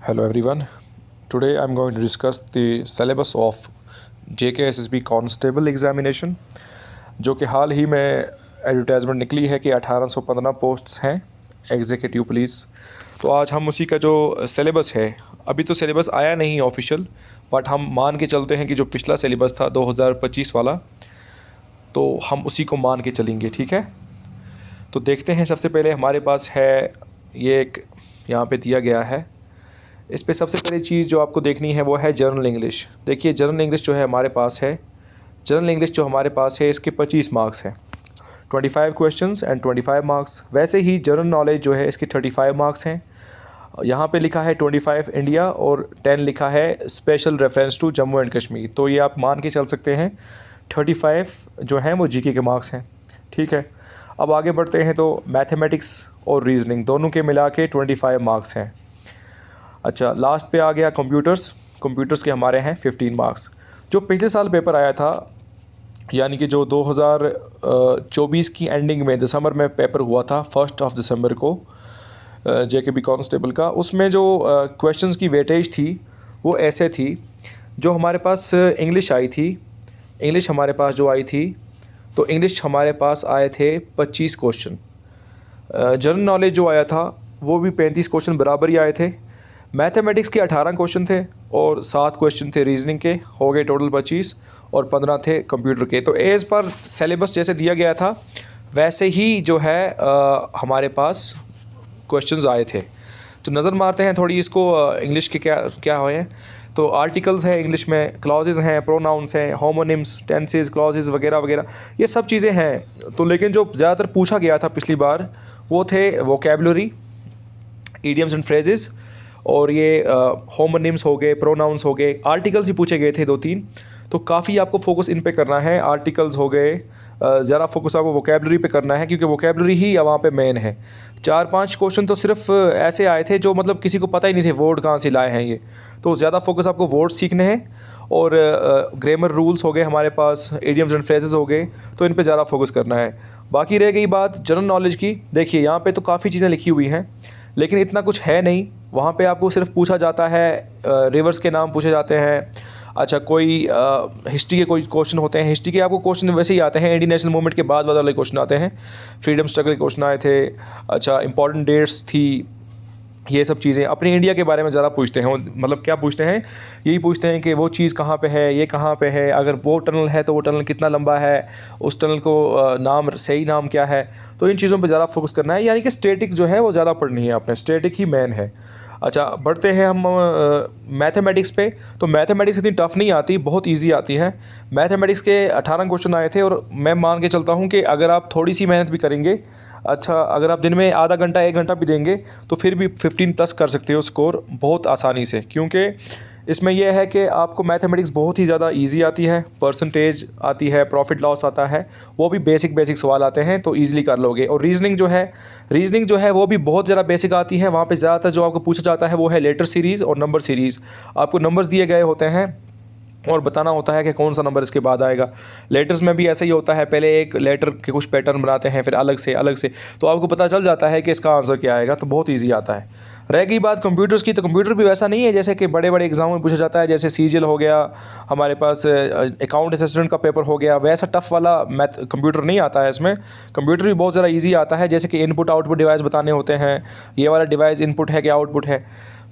Hello everyone. Today I'm going to discuss the syllabus of JKSSB Constable Examination जो कि हाल ही में advertisement निकली है कि 1815 पोस्ट्स हैं एग्जीक्यूटिव पुलिस। तो आज हम उसी का जो सिलेबस है, अभी तो सिलेबस आया नहीं ऑफिशियल, बट हम मान के चलते हैं कि जो पिछला सिलेबस था 2025 वाला, तो हम उसी को मान के चलेंगे। ठीक है, तो देखते हैं। सबसे पहले हमारे पास है ये एक यहाँ पे दिया गया है। इस पे सबसे पहली चीज़ जो आपको देखनी है वो है जनरल इंग्लिश। देखिए जनरल इंग्लिश जो है हमारे पास है, जनरल इंग्लिश जो हमारे पास है इसके 25 मार्क्स हैं, 25 क्वेश्चंस एंड 25 मार्क्स। वैसे ही जनरल नॉलेज जो है इसके 35 मार्क्स हैं। यहाँ पे लिखा है 25 इंडिया और 10 लिखा है special reference to Jammu and Kashmir. तो ये आप मान के चल सकते हैं 35 जो हैं वो जीके के मार्क्स हैं। ठीक है, अब आगे बढ़ते हैं। तो मैथमेटिक्स और रीजनिंग दोनों के मिला के 25 मार्क्स हैं। अच्छा, लास्ट पे आ गया कंप्यूटर्स। कंप्यूटर्स के हमारे हैं 15 मार्क्स। जो पिछले साल पेपर आया था, यानी कि जो 2024 की एंडिंग में दिसंबर में पेपर हुआ था, 1 दिसंबर को जेकेबी कांस्टेबल का, उसमें जो क्वेश्चंस की वेटेज थी वो ऐसे थी। जो हमारे पास इंग्लिश आई थी, इंग्लिश हमारे पास जो आई थी, तो इंग्लिश हमारे पास आए थे 25 क्वेश्चन। जनरल नॉलेज जो आया था वो भी 35 क्वेश्चन बराबर ही आए थे। मैथमेटिक्स के 18 क्वेश्चन थे और 7 क्वेश्चन थे रीजनिंग के, हो गए टोटल 25, और 15 थे कंप्यूटर के। तो एज़ पर सिलेबस जैसे दिया गया था वैसे ही जो है हमारे पास क्वेश्चंस आए थे। तो नज़र मारते हैं थोड़ी इसको, इंग्लिश के क्या क्या हुए। तो आर्टिकल्स हैं इंग्लिश में, क्लॉजेज़ हैं, प्रोनाउंस हैं, होमोनिम्स, टेंसेस, क्लॉजेज़ वगैरह वगैरह, ये सब चीज़ें हैं। तो लेकिन जो ज़्यादातर पूछा गया था पिछली बार वो थे वोकेबलरी, इडियम्स एंड फ्रेजेस, और ये होमोनिम्स हो गए, प्रोनाउंस हो गए। आर्टिकल्स ही पूछे गए थे 2-3, तो काफ़ी आपको फोकस इन पे करना है। आर्टिकल्स हो गए, ज़्यादा फोकस आपको वोकेबलरी पे करना है, क्योंकि वोकेबलरी ही वहाँ पे मेन है। 4-5 क्वेश्चन तो सिर्फ ऐसे आए थे जो मतलब किसी को पता ही नहीं थे वर्ड कहाँ से लाए हैं ये। तो ज़्यादा फोकस आपको वर्ड सीखने हैं, और ग्रामर रूल्स हो गए हमारे पास, इडियम्स एंड फ्रेजेस हो गए, तो इन पे ज़्यादा फोकस करना है। बाकी रह गई बात जनरल नॉलेज की। देखिए यहाँ पे तो काफ़ी चीज़ें लिखी हुई हैं, लेकिन इतना कुछ है नहीं। वहाँ पे आपको सिर्फ पूछा जाता है, रिवर्स के नाम पूछे जाते हैं। अच्छा, कोई हिस्ट्री के कोई क्वेश्चन होते हैं, हिस्ट्री के आपको क्वेश्चन वैसे ही आते हैं, इंडियन नेशनल मूवमेंट के बाद वाले क्वेश्चन आते हैं, फ्रीडम स्ट्रगल के क्वेश्चन आए थे। अच्छा, इंपॉर्टेंट डेट्स थी, ये सब चीज़ें। अपनी इंडिया के बारे में ज़्यादा पूछते हैं, मतलब क्या पूछते हैं, यही पूछते हैं कि वो चीज़ कहाँ पे है, ये कहाँ पे है, अगर वो टनल है तो वो टनल कितना लंबा है, उस टनल को नाम, सही नाम क्या है। तो इन चीज़ों पे ज़्यादा फोकस करना है, यानी कि स्टैटिक जो है वो ज़्यादा पढ़नी है आपने, स्टैटिक ही मेन है। अच्छा, बढ़ते हैं हम मैथमेटिक्स पे। तो मैथमेटिक्स इतनी टफ नहीं आती, बहुत इजी आती है। मैथमेटिक्स के 18 क्वेश्चन आए थे, और मैं मान के चलता हूँ कि अगर आप थोड़ी सी मेहनत भी करेंगे, अच्छा अगर आप दिन में आधा घंटा 1 घंटा भी देंगे, तो फिर भी 15 प्लस कर सकते हो स्कोर बहुत आसानी से। क्योंकि इसमें यह है कि आपको मैथमेटिक्स बहुत ही ज़्यादा इजी आती है, परसेंटेज आती है, प्रॉफिट लॉस आता है, वो भी बेसिक सवाल आते हैं, तो ईज़िली कर लोगे। और रीजनिंग जो है वो भी बहुत ज़्यादा बेसिक आती है। वहाँ पे ज़्यादातर जो आपको पूछा जाता है वो है लेटर सीरीज़ और नंबर सीरीज़। आपको नंबर्स दिए गए होते हैं और बताना होता है कि कौन सा नंबर इसके बाद आएगा। लेटर्स में भी ऐसा ही होता है, पहले एक लेटर के कुछ पैटर्न बनाते हैं, फिर अलग से, तो आपको पता चल जाता है कि इसका आंसर क्या आएगा, तो बहुत ईजी आता है। रह गई बात कंप्यूटर्स की, तो कंप्यूटर भी वैसा नहीं है जैसे कि बड़े बड़े एग्जाम में पूछा जाता है, जैसे सीजीएल हो गया, हमारे पास अकाउंट असिस्टेंट का पेपर हो गया, वैसा टफ वाला मैथ कंप्यूटर नहीं आता है। इसमें कंप्यूटर भी बहुत ज़्यादा ईजी आता है, जैसे कि इनपुट आउटपुट डिवाइस बताने होते हैं, ये वाला डिवाइस इनपुट है कि आउटपुट है।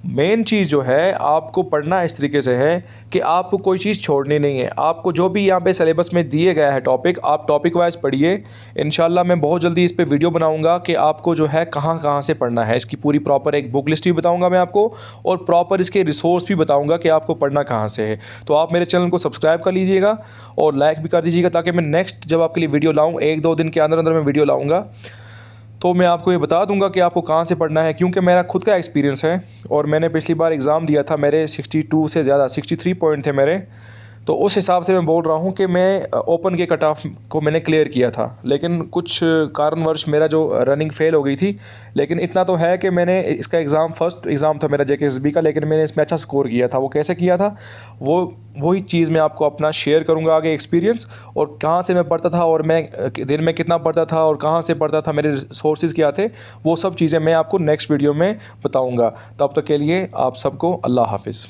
मेन चीज़ जो है आपको पढ़ना इस तरीके से है कि आपको कोई चीज़ छोड़नी नहीं है। आपको जो भी यहाँ पे सिलेबस में दिए गया है टॉपिक, आप टॉपिक वाइज पढ़िए। इंशाल्लाह मैं बहुत जल्दी इस पे वीडियो बनाऊंगा कि आपको जो है कहाँ कहाँ से पढ़ना है, इसकी पूरी प्रॉपर एक बुक लिस्ट भी बताऊंगा मैं आपको, और प्रॉपर इसके रिसोर्स भी बताऊंगा कि आपको पढ़ना कहाँ से है। तो आप मेरे चैनल को सब्सक्राइब कर लीजिएगा और लाइक भी कर दीजिएगा, ताकि मैं नेक्स्ट जब आपके लिए वीडियो लाऊँ, 1-2 दिन के अंदर अंदर मैं वीडियो लाऊँगा, तो मैं आपको ये बता दूंगा कि आपको कहाँ से पढ़ना है। क्योंकि मेरा खुद का एक्सपीरियंस है, और मैंने पिछली बार एग्ज़ाम दिया था, मेरे 62 से ज़्यादा 63 पॉइंट थे मेरे। तो उस हिसाब से मैं बोल रहा हूँ कि मैं ओपन के कट ऑफ को मैंने क्लियर किया था, लेकिन कुछ कारणवश मेरा जो रनिंग फ़ेल हो गई थी। लेकिन इतना तो है कि मैंने इसका फर्स्ट एग्ज़ाम था मेरा जेकेएसएसबी का, लेकिन मैंने इसमें अच्छा स्कोर किया था। वो कैसे किया था, वही चीज़ मैं आपको अपना शेयर करूँगा आगे एक्सपीरियंस, और कहाँ से मैं पढ़ता था और मैं दिन में कितना पढ़ता था और कहाँ से पढ़ता था, मेरे सोर्सेज़ क्या थे, वो सब चीज़ें मैं आपको नेक्स्ट वीडियो में बताऊँगा। तब तक के लिए आप सबको अल्लाह हाफ़िज़।